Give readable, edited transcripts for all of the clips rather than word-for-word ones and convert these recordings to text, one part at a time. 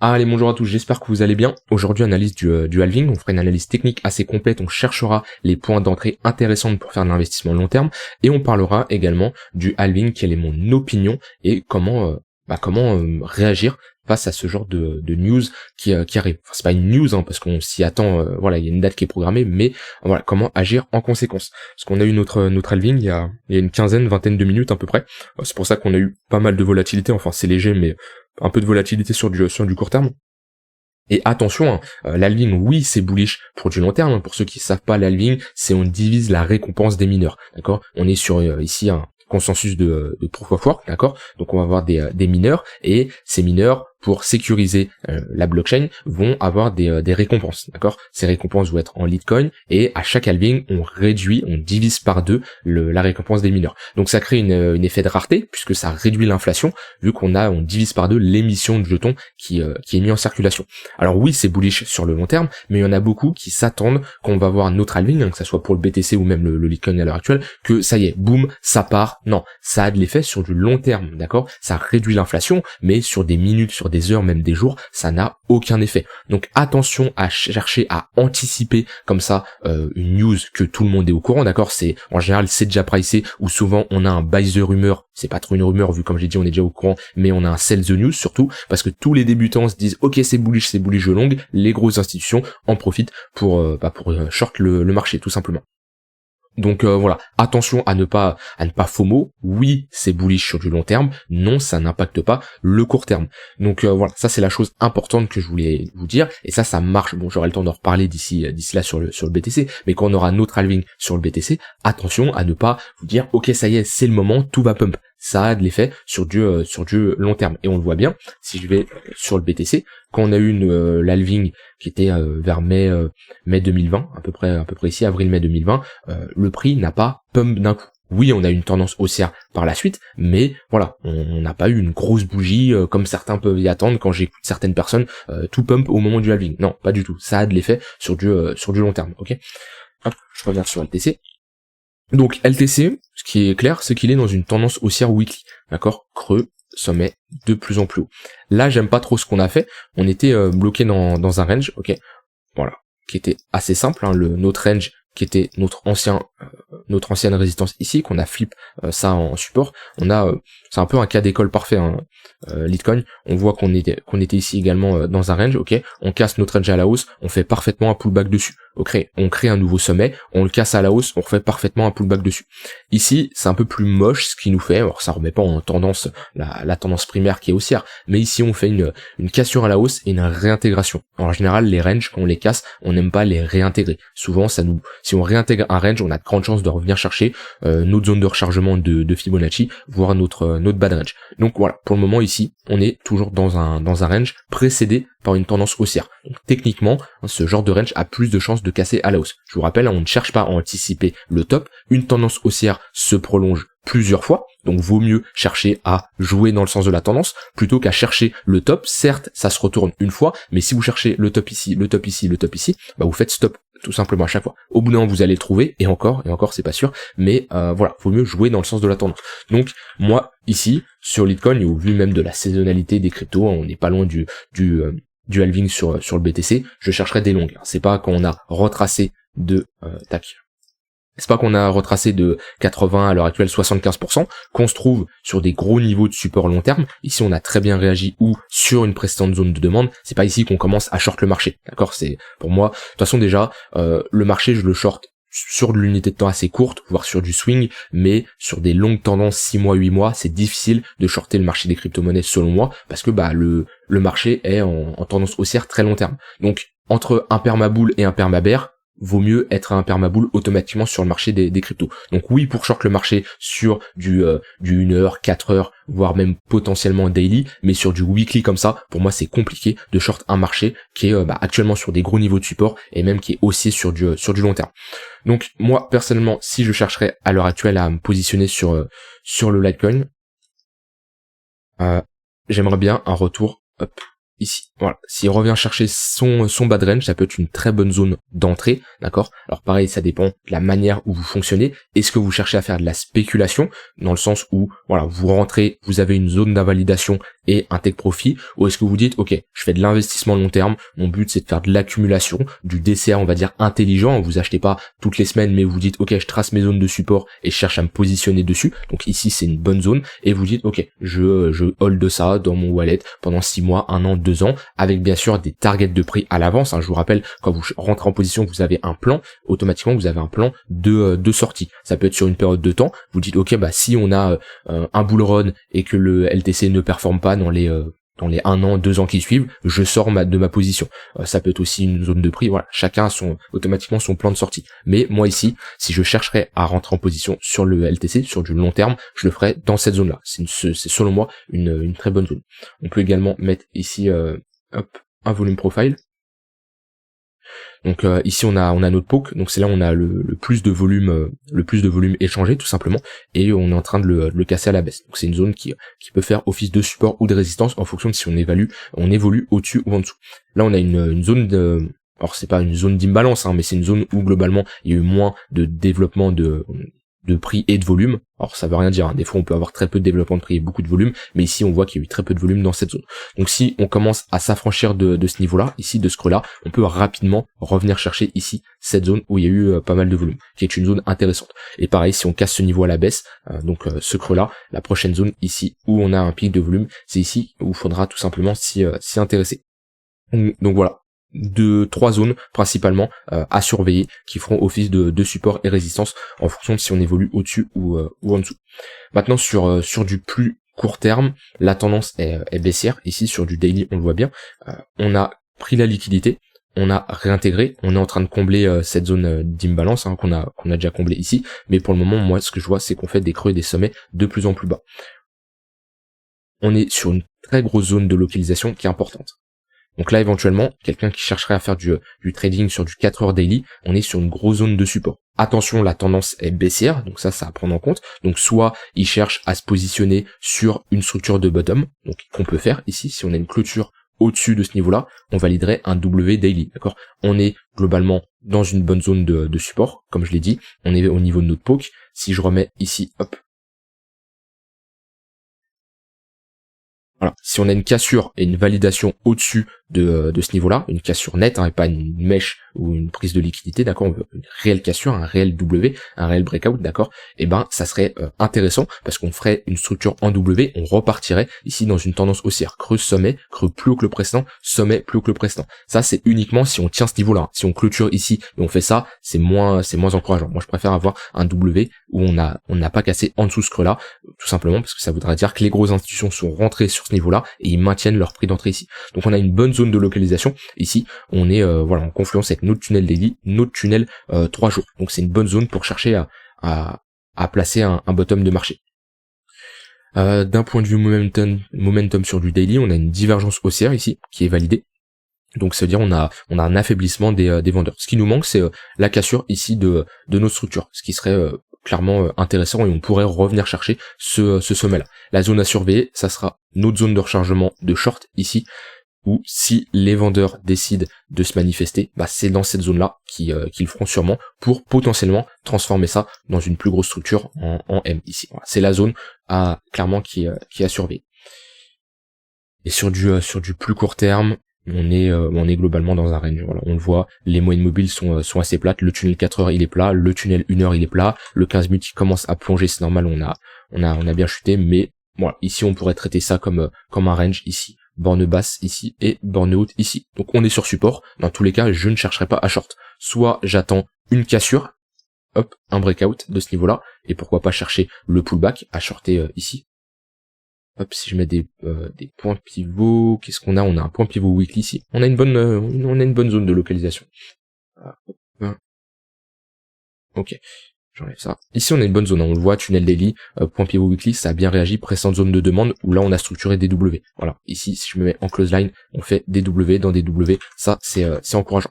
Allez, bonjour à tous, j'espère que vous allez bien. Aujourd'hui, analyse du halving, on fera une analyse technique assez complète, on cherchera les points d'entrée intéressants pour faire de l'investissement long terme, et on parlera également du halving, quelle est mon opinion, et comment réagir face à ce genre de news qui arrive. Enfin, c'est pas une news, parce qu'on s'y attend, voilà, il y a une date qui est programmée, mais voilà, comment agir en conséquence. Parce qu'on a eu notre halving il y a une vingtaine de minutes à peu près. C'est pour ça qu'on a eu pas mal de volatilité, enfin c'est léger, mais un peu de volatilité sur du court terme. Et attention, l'halving, oui, c'est bullish pour du long terme. Pour ceux qui savent pas, l'halving, c'est on divise la récompense des mineurs, d'accord. On est sur ici un consensus de proof of work, d'accord. Donc on va avoir des mineurs, et ces mineurs, pour sécuriser la blockchain, vont avoir des récompenses, d'accord. Ces récompenses vont être en Litecoin, et à chaque halving, on divise par deux la récompense des mineurs. Donc ça crée une effet de rareté, puisque ça réduit l'inflation, vu on divise par deux l'émission de jetons qui est mis en circulation. Alors oui, c'est bullish sur le long terme, mais il y en a beaucoup qui s'attendent qu'on va voir notre halving, que ça soit pour le BTC ou même le Litecoin à l'heure actuelle, que ça y est, boum, ça part. Non, ça a de l'effet sur du long terme, d'accord. Ça réduit l'inflation, mais sur des minutes, sur des heures, même des jours, ça n'a aucun effet. Donc attention à chercher à anticiper comme ça une news que tout le monde est au courant, d'accord. C'est en général c'est déjà pricé, ou souvent on a un buy the rumor. C'est pas trop une rumeur, vu comme j'ai dit on est déjà au courant, mais on a un sell the news surtout, parce que tous les débutants se disent ok c'est bullish de long, les grosses institutions en profitent pour short le marché tout simplement. Donc voilà, attention à ne pas FOMO. Oui, c'est bullish sur du long terme. Non, ça n'impacte pas le court terme. Donc voilà, ça c'est la chose importante que je voulais vous dire. Et ça marche. Bon, j'aurai le temps d'en reparler d'ici là sur le BTC. Mais quand on aura notre halving sur le BTC, attention à ne pas vous dire ok ça y est, c'est le moment, tout va pump. Ça a de l'effet sur du long terme. Et on le voit bien. Si je vais sur le BTC, quand on a eu l'halving qui était vers mai 2020, à peu près ici, avril-mai 2020, le prix n'a pas pump d'un coup. Oui, on a eu une tendance haussière par la suite, mais voilà, on n'a pas eu une grosse bougie comme certains peuvent y attendre quand j'écoute certaines personnes tout pump au moment du halving. Non, pas du tout. Ça a de l'effet sur du long terme, ok. Hop, je reviens sur LTC. Donc LTC, ce qui est clair, c'est qu'il est dans une tendance haussière weekly, d'accord, creux, sommet de plus en plus haut. Là, j'aime pas trop ce qu'on a fait. On était bloqué dans un range, ok, voilà, qui était assez simple, notre range qui était notre ancienne résistance ici, qu'on a flip ça en support. C'est un peu un cas d'école parfait, Litecoin. On voit qu'on était ici également dans un range, ok. On casse notre range à la hausse, on fait parfaitement un pullback dessus. Ok, on crée un nouveau sommet, on le casse à la hausse, on refait parfaitement un pullback dessus. Ici, c'est un peu plus moche ce qui nous fait. Alors ça remet pas en tendance la tendance primaire qui est haussière, mais ici on fait une cassure à la hausse et une réintégration. En général, les ranges, quand on les casse, on n'aime pas les réintégrer. Souvent, si on réintègre un range, on a de grandes chances de revenir chercher notre zone de rechargement de Fibonacci, voire notre bad range. Donc voilà, pour le moment ici, on est toujours dans un range précédé par une tendance haussière. Donc techniquement, ce genre de range a plus de chances de casser à la hausse. Je vous rappelle, on ne cherche pas à anticiper le top. Une tendance haussière se prolonge plusieurs fois, donc vaut mieux chercher à jouer dans le sens de la tendance plutôt qu'à chercher le top. Certes, ça se retourne une fois, mais si vous cherchez le top ici, le top ici, le top ici, vous faites stop tout simplement à chaque fois. Au bout d'un moment, vous allez le trouver, et encore c'est pas sûr, mais voilà, vaut mieux jouer dans le sens de la tendance. Donc moi ici sur Litecoin, et au vu même de la saisonnalité des cryptos, on n'est pas loin du halving sur le BTC, je chercherai des longues. C'est pas quand on a retracé c'est pas qu'on a retracé de 80 à l'heure actuelle 75%, qu'on se trouve sur des gros niveaux de support long terme. Ici, on a très bien réagi, ou sur une précédente zone de demande. C'est pas ici qu'on commence à short le marché, d'accord. C'est pour moi, de toute façon déjà, le marché, je le short sur de l'unité de temps assez courte, voire sur du swing, mais sur des longues tendances 6 mois, 8 mois, c'est difficile de shorter le marché des crypto-monnaies selon moi, parce que le marché est en tendance haussière très long terme. Donc, entre un perma-bull et un perma-bear, vaut mieux être un perma-bull automatiquement sur le marché des cryptos. Donc oui, pour short le marché sur du 1 heure, 4 heures, voire même potentiellement daily, mais sur du weekly comme ça, pour moi c'est compliqué de short un marché qui est actuellement sur des gros niveaux de support, et même qui est haussier sur du long terme. Donc moi personnellement, si je chercherais à l'heure actuelle à me positionner sur le Litecoin, j'aimerais bien un retour ici, voilà, s'il revient chercher son bas de range, ça peut être une très bonne zone d'entrée, d'accord. Alors pareil, ça dépend de la manière où vous fonctionnez. Est-ce que vous cherchez à faire de la spéculation, dans le sens où, voilà, vous rentrez, vous avez une zone d'invalidation et un take profit, ou est-ce que vous dites, ok, je fais de l'investissement long terme, mon but c'est de faire de l'accumulation, du DCA, on va dire intelligent, vous achetez pas toutes les semaines, mais vous dites, ok, je trace mes zones de support et je cherche à me positionner dessus, donc ici c'est une bonne zone, et vous dites, ok, je hold ça dans mon wallet pendant 6 mois, 1 an, 2 ans, avec bien sûr des targets de prix à l'avance, hein. Je vous rappelle, quand vous rentrez en position, vous avez un plan, automatiquement vous avez un plan de sortie. Ça peut être sur une période de temps, vous dites ok, bah si on a un bull run et que le LTC ne performe pas dans les 1 an, 2 ans qui suivent, je sors de ma position. Ça peut être aussi une zone de prix, voilà, chacun a automatiquement son plan de sortie. Mais moi ici, si je chercherais à rentrer en position sur le LTC, sur du long terme, je le ferais dans cette zone-là. C'est selon moi une très bonne zone. On peut également mettre ici un volume profile. Donc ici on a notre poke, donc c'est là où on a le plus de volume échangé tout simplement, et on est en train de le casser à la baisse. Donc c'est une zone qui peut faire office de support ou de résistance en fonction de si on évolue au-dessus ou en dessous. Là on a une zone alors c'est pas une zone d'imbalance, hein, mais c'est une zone où globalement il y a eu moins de développement de prix et de volume. Alors ça veut rien dire, hein. Des fois on peut avoir très peu de développement de prix et beaucoup de volume, mais ici on voit qu'il y a eu très peu de volume dans cette zone. Donc si on commence à s'affranchir de ce niveau-là, ici de ce creux-là, on peut rapidement revenir chercher ici cette zone où il y a eu pas mal de volume, qui est une zone intéressante. Et pareil, si on casse ce niveau à la baisse, ce creux-là, la prochaine zone ici où on a un pic de volume, c'est ici où il faudra tout simplement s'y intéresser. Donc voilà. 3 zones principalement à surveiller qui feront office de support et résistance en fonction de si on évolue au-dessus ou en dessous. Maintenant sur du plus court terme, la tendance est baissière. Ici sur du daily on le voit bien, on a pris la liquidité, on a réintégré, on est en train de combler cette zone d'imbalance qu'on a déjà comblé ici, mais pour le moment moi ce que je vois c'est qu'on fait des creux et des sommets de plus en plus bas. On est sur une très grosse zone de localisation qui est importante. Donc là, éventuellement, quelqu'un qui chercherait à faire du trading sur du 4 heures daily, on est sur une grosse zone de support. Attention, la tendance est baissière, donc ça à prendre en compte. Donc soit il cherche à se positionner sur une structure de bottom, donc qu'on peut faire ici, si on a une clôture au-dessus de ce niveau-là, on validerait un W daily, d'accord. On est globalement dans une bonne zone de support, comme je l'ai dit, on est au niveau de notre poke. Si je remets ici, hop, voilà. Si on a une cassure et une validation au-dessus de ce niveau-là, une cassure nette, hein, et pas une mèche ou une prise de liquidité, d'accord, on veut une réelle cassure, un réel W, un réel breakout, d'accord, et ben ça serait intéressant parce qu'on ferait une structure en W, on repartirait ici dans une tendance haussière, creux sommet, creux plus haut que le précédent, sommet plus haut que le précédent. Ça c'est uniquement si on tient ce niveau-là. Si on clôture ici et on fait ça, c'est moins encourageant. Moi je préfère avoir un W où on n'a pas cassé en dessous ce creux-là, tout simplement parce que ça voudrait dire que les grosses institutions sont rentrées sur ce niveau-là et ils maintiennent leur prix d'entrée ici. Donc on a une bonne zone de localisation. Ici, on est en confluence avec notre tunnel daily, notre tunnel 3 jours. Donc c'est une bonne zone pour chercher à placer un bottom de marché. D'un point de vue momentum sur du daily, on a une divergence haussière ici qui est validée. Donc ça veut dire on a un affaiblissement des vendeurs. Ce qui nous manque, c'est la cassure ici de notre structure, ce qui serait clairement intéressant et on pourrait revenir chercher ce sommet-là. La zone à surveiller, ça sera notre zone de rechargement de short ici, où si les vendeurs décident de se manifester, bah c'est dans cette zone-là qu'ils le feront sûrement pour potentiellement transformer ça dans une plus grosse structure en M ici. Voilà. C'est la zone clairement qui est à surveiller. Et sur du plus court terme, on est globalement dans un range. Voilà, on le voit, les moyennes mobiles sont assez plates, le tunnel 4 heures il est plat, le tunnel 1 heure il est plat, le 15 minutes il commence à plonger, c'est normal, on a bien chuté, mais voilà, ici on pourrait traiter ça comme un range ici. Borne basse ici et borne haute ici. Donc on est sur support. Dans tous les cas, je ne chercherai pas à short. Soit j'attends une cassure, hop, un breakout de ce niveau-là, et pourquoi pas chercher le pullback à shorter ici. Hop, si je mets des points pivots, qu'est-ce qu'on a? On a un point pivot weekly ici. On a une bonne zone de localisation. Ok. J'enlève ça. Ici, on a une bonne zone, on le voit, tunnel daily, point pivot weekly, ça a bien réagi, précédente zone de demande, où là, on a structuré des W. Voilà. Ici, si je me mets en close line, on fait des W dans des W. Ça, c'est encourageant.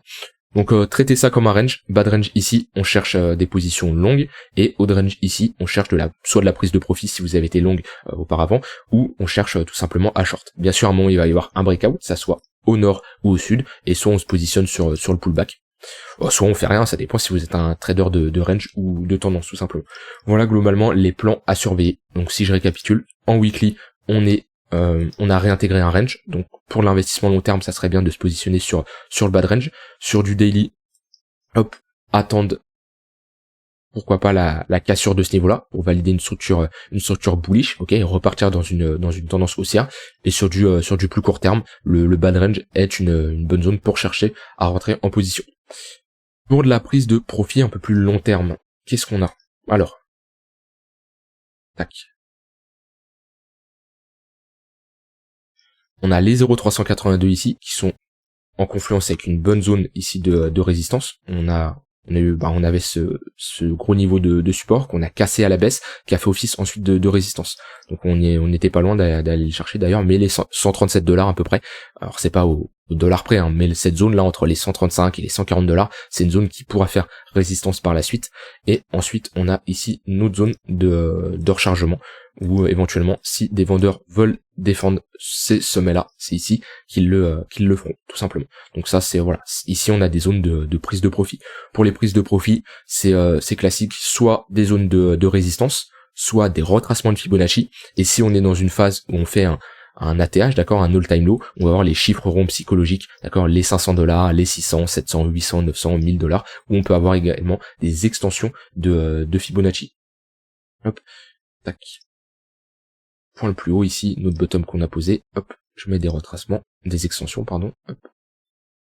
Donc traitez ça comme un range. Bad range ici, on cherche des positions longues, et haut range ici, on cherche soit de la prise de profit si vous avez été longue auparavant, ou on cherche tout simplement à short. Bien sûr, à un moment il va y avoir un breakout, ça soit au nord ou au sud, et soit on se positionne sur le pullback. Soit on fait rien, ça dépend si vous êtes un trader de range ou de tendance tout simplement. Voilà globalement les plans à surveiller. Donc si je récapitule, en weekly, on a réintégré un range. Donc pour l'investissement long terme, ça serait bien de se positionner sur le bad range. Sur du daily, hop, attendre pourquoi pas la cassure de ce niveau-là pour valider une structure bullish, ok, et repartir dans une tendance haussière. Et sur du plus court terme, le bad range est une bonne zone pour chercher à rentrer en position. Pour de la prise de profit un peu plus long terme, qu'est-ce qu'on a? Alors, tac. On a les 0,382 ici qui sont en confluence avec une bonne zone ici de résistance. On avait ce gros niveau de support qu'on a cassé à la baisse, qui a fait office ensuite de résistance. Donc on n'était pas loin d'aller le chercher d'ailleurs, mais les 137 $ à peu près. Alors c'est pas au dollar près, hein, mais cette zone là entre les 135 et les 140 $, c'est une zone qui pourra faire résistance par la suite. Et ensuite on a ici une autre zone de rechargement, où éventuellement si des vendeurs veulent défendre ces sommets là, c'est ici qu'ils le feront tout simplement. Donc ça c'est voilà, ici on a des zones de prise de profit. Pour les prises de profit, c'est classique, soit des zones de résistance, soit des retracements de Fibonacci. Et si on est dans une phase où on fait un ATH, d'accord, un all-time low, on va avoir les chiffres ronds psychologiques, d'accord, les 500 $, les 600, 700, 800, 900, 1000 $, où on peut avoir également des extensions de Fibonacci. Hop, tac. Point le plus haut ici, notre bottom qu'on a posé, hop, je mets des retracements, des extensions, pardon, hop.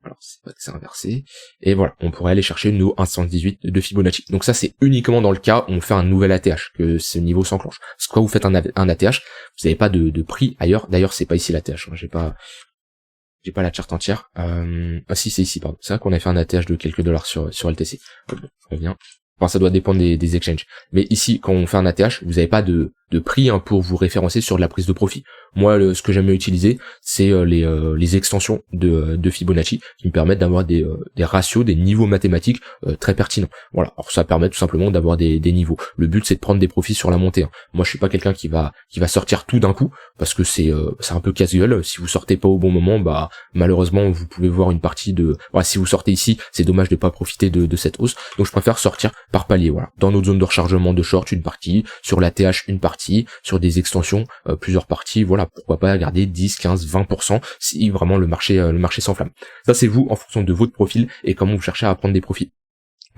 Alors c'est pas que c'est inversé, et voilà, on pourrait aller chercher nos 1,18 de Fibonacci. Donc ça c'est uniquement dans le cas où on fait un nouvel ATH, que ce niveau s'enclenche. Parce que quand vous faites un ATH, vous n'avez pas de prix ailleurs, d'ailleurs c'est pas ici l'ATH, hein. J'ai pas la charte entière, ah si c'est ici, pardon, c'est vrai qu'on a fait un ATH de quelques dollars sur LTC. Bon, on revient. Enfin, ça doit dépendre des exchanges. Mais ici, quand on fait un ATH, vous n'avez pas de prix hein, pour vous référencer sur de la prise de profit. Moi, ce que j'aime utiliser, c'est les extensions de Fibonacci qui me permettent d'avoir des ratios, des niveaux mathématiques très pertinents. Voilà. Alors ça permet tout simplement d'avoir des niveaux. Le but, c'est de prendre des profits sur la montée. Hein. Moi, je suis pas quelqu'un qui va sortir tout d'un coup parce que c'est un peu casse-gueule. Si vous sortez pas au bon moment, bah malheureusement, vous pouvez voir une partie de. Voilà, si vous sortez ici, c'est dommage de pas profiter de cette hausse. Donc, je préfère sortir par palier. Voilà. Dans notre zone de rechargement de short, une partie. Sur la TH, une partie. Sur des extensions, plusieurs parties. Voilà. Pourquoi pas garder 10, 15, 20% si vraiment le marché s'enflamme. Ça, c'est vous en fonction de votre profil et comment vous cherchez à prendre des profits.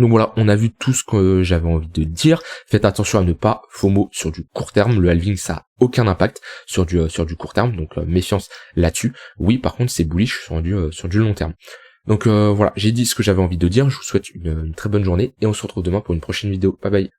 Donc voilà, on a vu tout ce que j'avais envie de dire. Faites attention à ne pas FOMO sur du court terme. Le halving, ça a aucun impact sur du court terme. Donc méfiance là-dessus. Oui, par contre, c'est bullish sur du long terme. Donc voilà, j'ai dit ce que j'avais envie de dire. Je vous souhaite une très bonne journée et on se retrouve demain pour une prochaine vidéo. Bye bye.